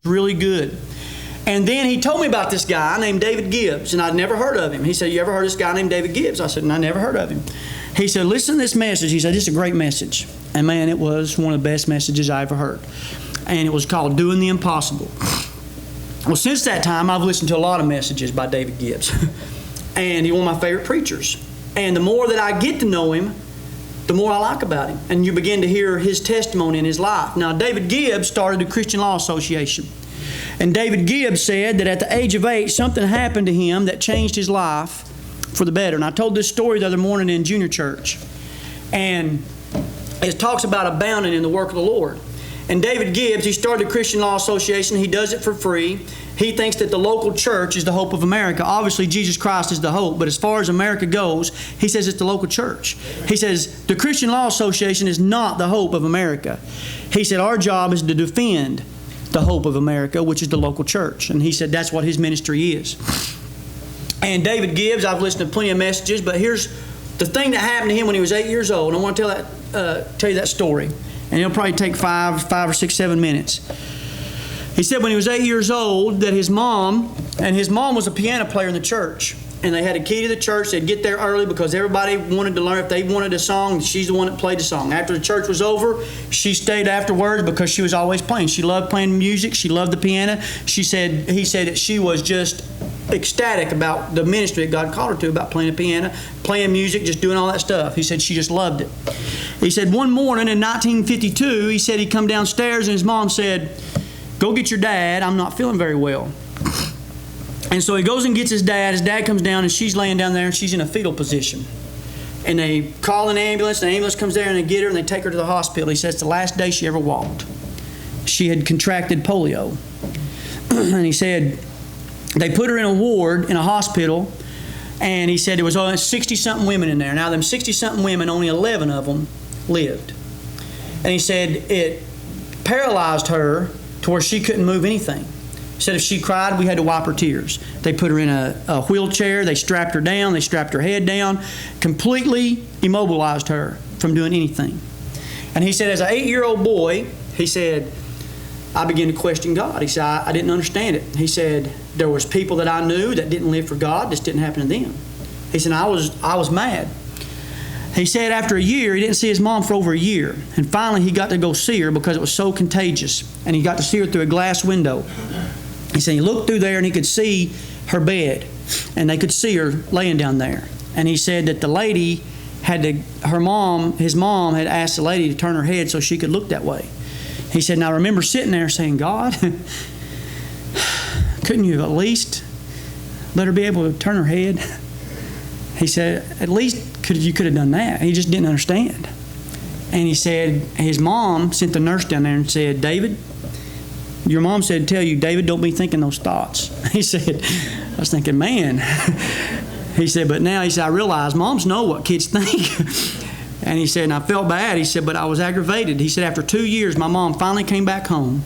really good. And then he told me about this guy named David Gibbs, and I'd never heard of him. He said, "You ever heard of this guy named David Gibbs?" I said, "No, I never heard of him." He said, "Listen to this message." He said, "This is a great message." And man, it was one of the best messages I ever heard. And it was called Doing the Impossible. Well, since that time, I've listened to a lot of messages by David Gibbs. And he's one of my favorite preachers. And the more that I get to know him, the more I like about him. And you begin to hear his testimony in his life. Now, David Gibbs started the Christian Law Association. And David Gibbs said that at the age of 8, something happened to him that changed his life for the better. And I told this story the other morning in junior church. And it talks about abounding in the work of the Lord. And David Gibbs, he started the Christian Law Association. He does it for free. He thinks that the local church is the hope of America. Obviously, Jesus Christ is the hope. But as far as America goes, he says it's the local church. He says the Christian Law Association is not the hope of America. He said our job is to defend the hope of America, which is the local church. And he said that's what his ministry is. And David Gibbs, I've listened to plenty of messages, but here's the thing that happened to him when he was 8 years old. I want to tell you that story. And it'll probably take 5 or 6, 7 minutes. He said when he was 8 years old that his mom was a piano player in the church. And they had a key to the church. They'd get there early because everybody wanted to learn. If they wanted a song, she's the one that played the song. After the church was over, she stayed afterwards because she was always playing. She loved playing music. She loved the piano. He said that she was just ecstatic about the ministry that God called her to, about playing the piano, playing music, just doing all that stuff. He said she just loved it. He said one morning in 1952, he said he come downstairs and his mom said, "Go get your dad. I'm not feeling very well." And so he goes and gets his dad. His dad comes down and she's laying down there and she's in a fetal position. And they call an ambulance. The ambulance comes there and they get her and they take her to the hospital. He says it's the last day she ever walked. She had contracted polio. And he said they put her in a ward in a hospital. And he said there was 60-something women in there. Now, them 60-something women, only 11 of them lived. And he said it paralyzed her to where she couldn't move anything. He said if she cried, we had to wipe her tears. They put her in a wheelchair. They strapped her down. They strapped her head down. Completely immobilized her from doing anything. And he said as an 8-year-old boy, he said, I began to question God. He said, I didn't understand it. He said, there was people that I knew that didn't live for God. This didn't happen to them. He said, I was mad. He said after a year, he didn't see his mom for over a year. And finally, he got to go see her because it was so contagious. And he got to see her through a glass window. He said he looked through there and he could see her bed. And they could see her laying down there. And he said that the lady his mom had asked the lady to turn her head so she could look that way. He said, now I remember sitting there saying, God, couldn't you at least let her be able to turn her head? He said, at least you could have done that. He just didn't understand. And he said, his mom sent the nurse down there and said, David, your mom said to tell you, David, don't be thinking those thoughts. He said, I was thinking, man. He said, but now, he said, I realize moms know what kids think. And he said, and I felt bad. He said, but I was aggravated. He said, after 2 years, my mom finally came back home.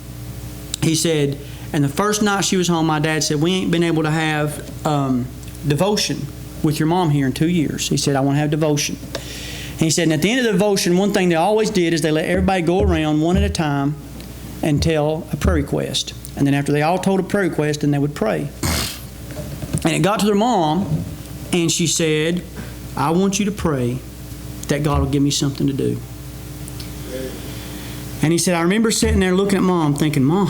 He said, and the first night she was home, my dad said, we ain't been able to have devotion with your mom here in 2 years. He said, I want to have devotion. And he said, and at the end of the devotion, one thing they always did is they let everybody go around one at a time and tell a prayer request. And then after they all told a prayer request, then they would pray. And it got to their mom, and she said, I want you to pray that God will give me something to do. And he said, I remember sitting there looking at Mom thinking, Mom,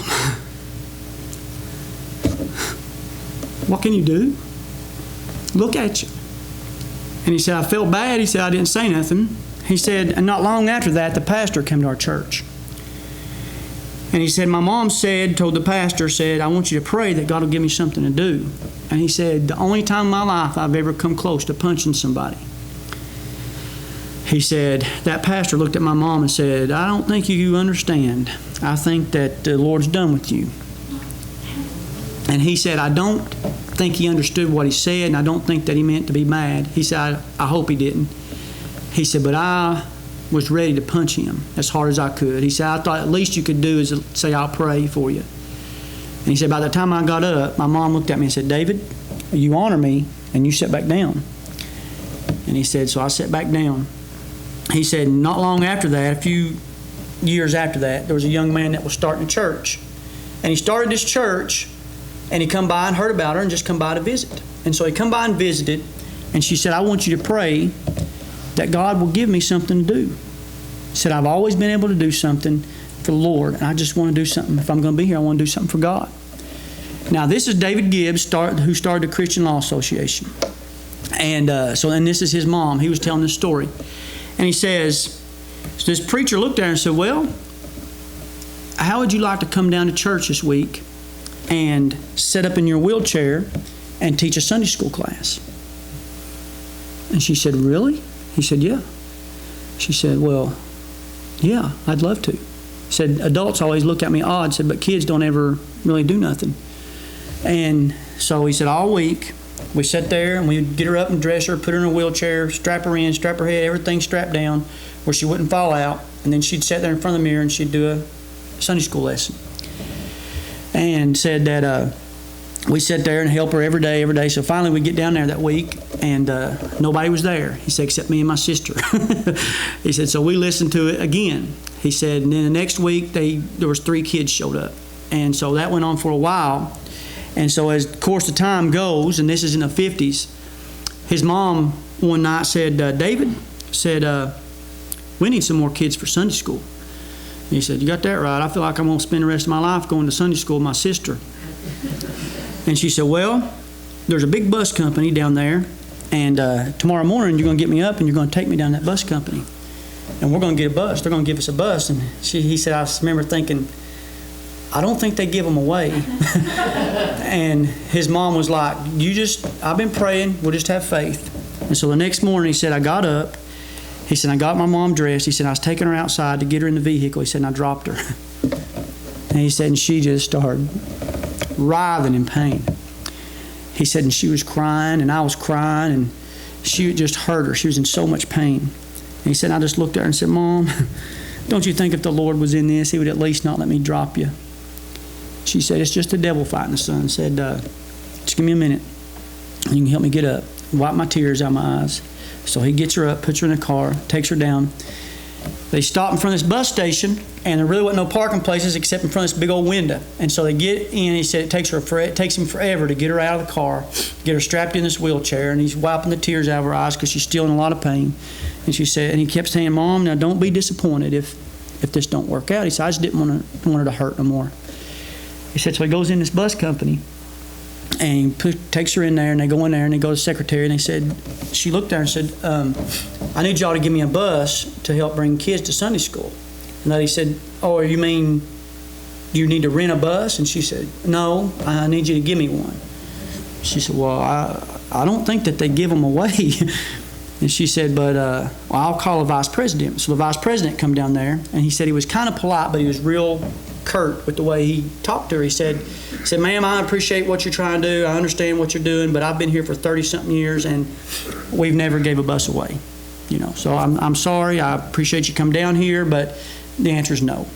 what can you do? Look at you. And he said, I felt bad. He said, I didn't say nothing. He said, and not long after that, the pastor came to our church. And he said, my mom told the pastor, I want you to pray that God will give me something to do. And he said, the only time in my life I've ever come close to punching somebody. He said, that pastor looked at my mom and said, I don't think you understand. I think that the Lord's done with you. And he said, I don't think he understood what he said, and I don't think that he meant to be mad. He said, I hope he didn't. He said, but I was ready to punch him as hard as I could. He said, I thought at least you could do is say, I'll pray for you. And he said, by the time I got up, my mom looked at me and said, David, you honor me, and you sit back down. And he said, so I sat back down. He said, not long after that, a few years after that, there was a young man that was starting a church. And he started this church, and he come by and heard about her and just come by to visit. And so he come by and visited, and she said, I want you to pray that God will give me something to do. She said, I've always been able to do something for the Lord, and I just want to do something. If I'm going to be here, I want to do something for God. Now, this is David Gibbs, who started the Christian Law Association. And and this is his mom. He was telling this story. And he says, so this preacher looked at her and said, well, how would you like to come down to church this week and sit up in your wheelchair and teach a Sunday school class? And she said, really? He said, yeah. She said, well, yeah, I'd love to. He said, adults always look at me odd, said, but kids don't ever really do nothing. And so he said, all week, we sat there and we'd get her up and dress her, put her in a wheelchair, strap her in, strap her head, everything strapped down where she wouldn't fall out. And then she'd sit there in front of the mirror and she'd do a Sunday school lesson. And said that we sat there and help her every day. So finally we get down there that week and nobody was there. He said, except me and my sister. He said, so we listened to it again. He said, and then the next week there was 3 kids showed up. And so that went on for a while. And so as of course the time goes, and this is in the 50s, his mom one night said, David, said, we need some more kids for Sunday school. And he said, you got that right. I feel like I'm going to spend the rest of my life going to Sunday school with my sister. And she said, well, there's a big bus company down there, and tomorrow morning you're going to get me up and you're going to take me down that bus company. And we're going to get a bus. They're going to give us a bus. And he said, I remember thinking, I don't think they give them away. And his mom was like, I've been praying, we'll just have faith. And so the next morning he said, I got up. He said, I got my mom dressed. He said, I was taking her outside to get her in the vehicle. He said, and I dropped her. And he said, and she just started writhing in pain. He said, and she was crying, and I was crying, and she just hurt her. She was in so much pain. And he said, I just looked at her and said, Mom, don't you think if the Lord was in this, he would at least not let me drop you? She said, it's just the devil fighting the sun. Said, just give me a minute. You can help me get up. Wipe my tears out of my eyes. So he gets her up, puts her in a car, takes her down. They stop in front of this bus station, and there really wasn't no parking places except in front of this big old window. And so they get in. He said it takes him forever to get her out of the car, get her strapped in this wheelchair, and he's wiping the tears out of her eyes because she's still in a lot of pain. And she said, and he kept saying, Mom, now don't be disappointed if this don't work out. He said, I just didn't want her to hurt no more. He said, so he goes in this bus company, and he takes her in there, and they go in there, and they go to the secretary, and they said, she looked there and said, I need y'all to give me a bus to help bring kids to Sunday school. And he said, oh, you mean you need to rent a bus? And she said, no, I need you to give me one. She said, well, I don't think that they give them away. And she said, but well, I'll call the vice president. So the vice president come down there, and he said he was kind of polite, but he was real curt with the way he talked to her. He said, ma'am, I appreciate what you're trying to do. I understand what you're doing, but I've been here for 30-something years, and we've never gave a bus away. So I'm sorry. I appreciate you come down here, but the answer is no.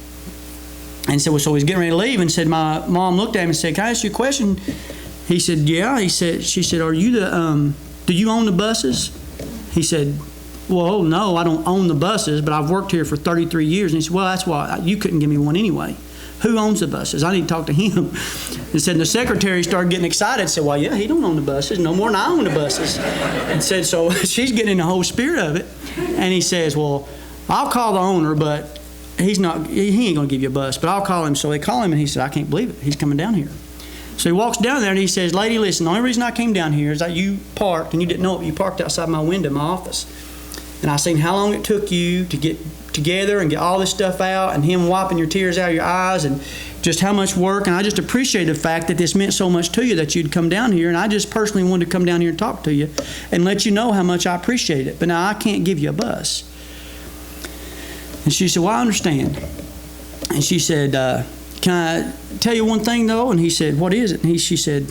And so he's getting ready to leave, and said, my mom looked at him and said, can I ask you a question? He said, yeah. She said, are you do you own the buses? He said, well, no, I don't own the buses, but I've worked here for 33 years. And he said, well, that's why you couldn't give me one anyway. Who owns the buses? I need to talk to him. And said, the secretary started getting excited. Said, well, yeah, he don't own the buses no more than I own the buses. And said, so she's getting in the whole spirit of it. And he says, well, I'll call the owner, but he ain't going to give you a bus, but I'll call him. So they call him, and he said, I can't believe it. He's coming down here. So he walks down there, and he says, lady, listen, the only reason I came down here is that you parked, and you didn't know it, but you parked outside my window in my office. And I seen how long it took you to get together and get all this stuff out, and him wiping your tears out of your eyes, and just how much work. And I just appreciate the fact that this meant so much to you that you'd come down here. And I just personally wanted to come down here and talk to you and let you know how much I appreciate it. But now I can't give you a bus. And she said, well, I understand. And she said, can I tell you one thing, though? And he said, what is it? And she said,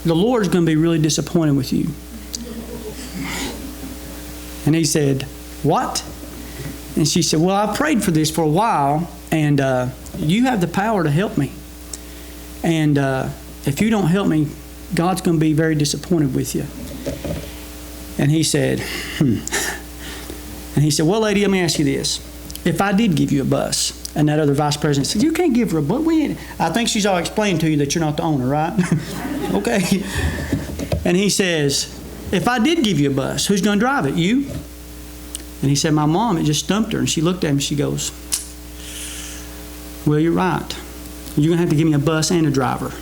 the Lord's going to be really disappointed with you. And he said, what? And she said, well, I prayed for this for a while, and you have the power to help me. And if you don't help me, God's going to be very disappointed with you. And he said, And he said, well, lady, let me ask you this. if I did give you a bus, and that other vice president said, you can't give her a bus. I think she's all explained to you that you're not the owner, right? Okay. And he says, if I did give you a bus, who's going to drive it? You? And he said, my mom. It just stumped her. And she looked at him and she goes, well, you're right. You're going to have to give me a bus and a driver.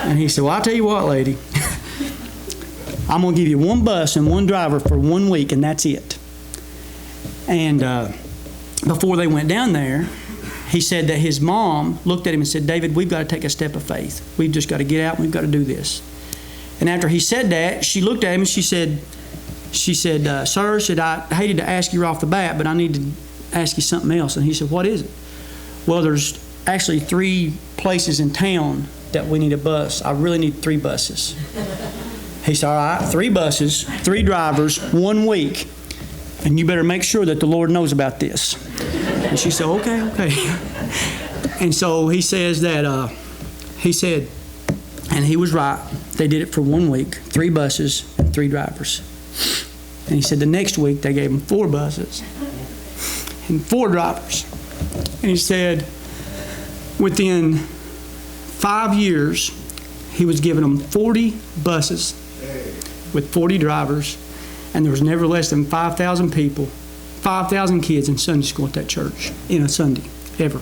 And he said, well, I'll tell you what, lady. I'm going to give you one bus and one driver for 1 week, and that's it. And before they went down there, he said that his mom looked at him and said, David, we've got to take a step of faith. We've just got to get out and we've got to do this. And after he said that, she looked at him and she said, sir, I hated to ask you off the bat, but I need to ask you something else. And he said, what is it? Well, there's actually 3 places in town that we need a bus. I really need 3 buses. He said, all right, 3 buses, 3 drivers, 1 week. And you better make sure that the Lord knows about this. And she said, okay. And so he says that, he said, and he was right. They did it for 1 week, 3 buses and 3 drivers. And he said the next week they gave him 4 buses and 4 drivers. And he said within 5 years, he was giving them 40 buses with 40 drivers, and there was never less than 5,000 people, 5,000 kids in Sunday school at that church in a Sunday, ever.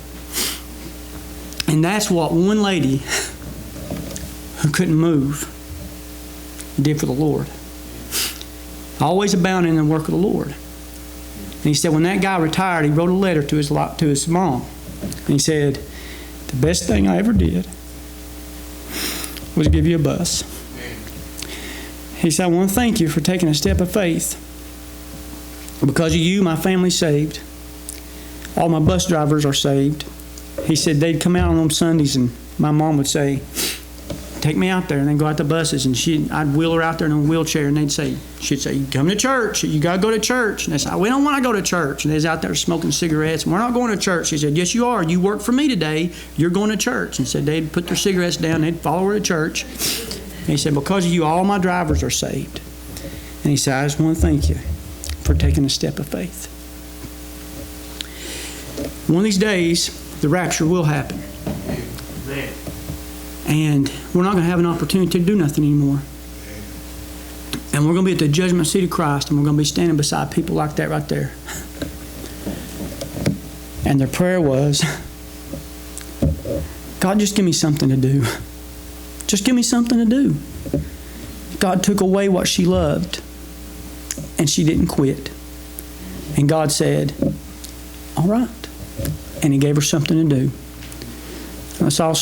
And that's what one lady who couldn't move did for the Lord. Always abounding in the work of the Lord. And he said when that guy retired, he wrote a letter to his mom. And he said, the best thing I ever did was give you a bus. He said, I want to thank you for taking a step of faith. Because of you, my family's saved. All my bus drivers are saved. He said they'd come out on them Sundays and my mom would say, take me out there, and they'd go out to buses, and I'd wheel her out there in a wheelchair, and she'd say, come to church, you got to go to church. And they said, we don't want to go to church. And they was out there smoking cigarettes, and we're not going to church. She said, yes, you are. You work for me today. You're going to church. And said they'd put their cigarettes down, they'd follow her to church. And he said, because of you, all my drivers are saved. And he said, I just want to thank you for taking a step of faith. One of these days, the rapture will happen. Amen. And we're not going to have an opportunity to do nothing anymore. And we're going to be at the judgment seat of Christ, and we're going to be standing beside people like that right there. And their prayer was, God, just give me something to do. Just give me something to do. God took away what she loved, and she didn't quit. And God said, all right. And he gave her something to do. Let's all